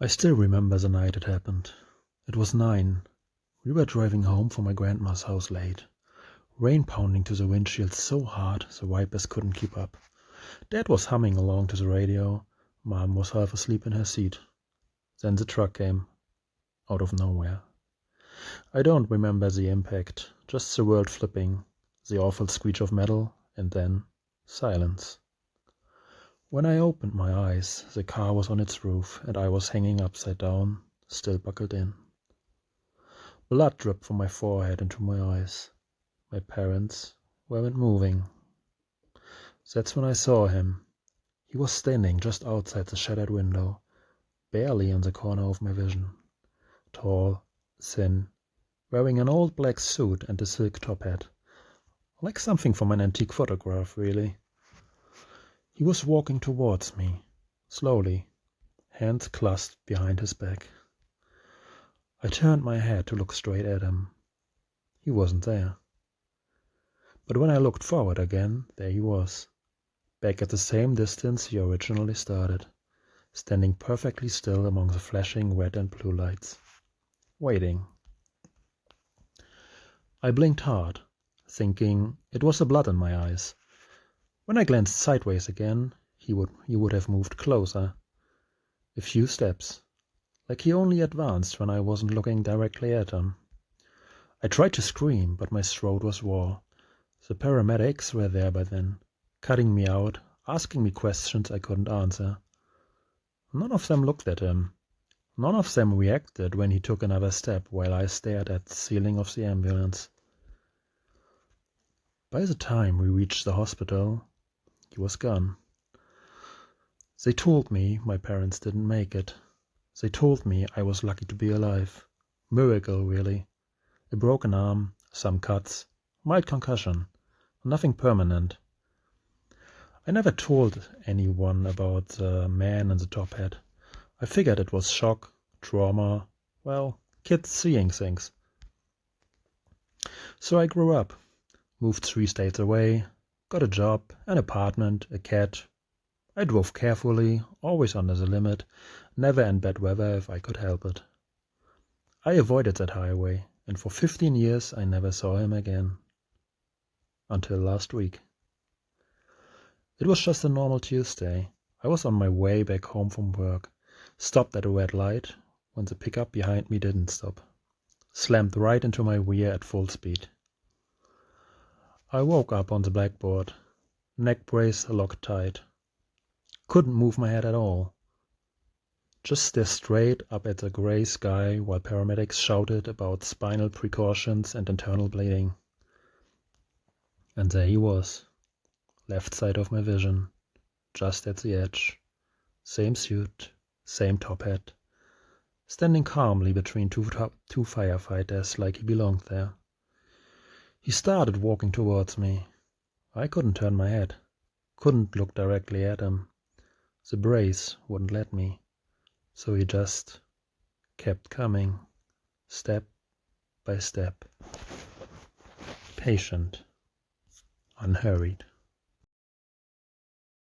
I still remember the night it happened. It was 9. We were driving home from my grandma's house late. Rain pounding to the windshield so hard the wipers couldn't keep up. Dad was humming along to the radio. Mom was half asleep in her seat. Then the truck came. Out of nowhere. I don't remember the impact, just the world flipping, the awful screech of metal, and then silence. When I opened my eyes, the car was on its roof, and I was hanging upside down, still buckled in. Blood dripped from my forehead into my eyes. My parents weren't moving. That's when I saw him. He was standing just outside the shattered window, barely in the corner of my vision. Tall, thin, wearing an old black suit and a silk top hat. Like something from an antique photograph, really. He was walking towards me, slowly, hands clasped behind his back. I turned my head to look straight at him. He wasn't there. But when I looked forward again, there he was, back at the same distance he originally started, standing perfectly still among the flashing red and blue lights, waiting. I blinked hard, thinking it was the blood in my eyes. When I glanced sideways again, he would have moved closer. A few steps, like he only advanced when I wasn't looking directly at him. I tried to scream, but my throat was raw. The paramedics were there by then, cutting me out, asking me questions I couldn't answer. None of them looked at him. None of them reacted when he took another step while I stared at the ceiling of the ambulance. By the time we reached the hospital, he was gone. They told me my parents didn't make it. They told me I was lucky to be alive. Miracle, really. A broken arm, some cuts, mild concussion, nothing permanent. I never told anyone about the man in the top hat. I figured it was shock, trauma, well, kids seeing things. So I grew up, moved 3 states away, got a job, an apartment, a cat. I drove carefully, always under the limit, never in bad weather if I could help it. I avoided that highway, and for 15 years I never saw him again. Until last week. It was just a normal Tuesday. I was on my way back home from work, stopped at a red light when the pickup behind me didn't stop, slammed right into my rear at full speed. I woke up on the blackboard, neck brace locked tight. Couldn't move my head at all. Just stare straight up at the grey sky while paramedics shouted about spinal precautions and internal bleeding. And there he was, left side of my vision, just at the edge. Same suit, same top hat, standing calmly between two firefighters like he belonged there. He started walking towards me. I couldn't turn my head, couldn't look directly at him. The brace wouldn't let me, so he just kept coming, step by step, patient, unhurried.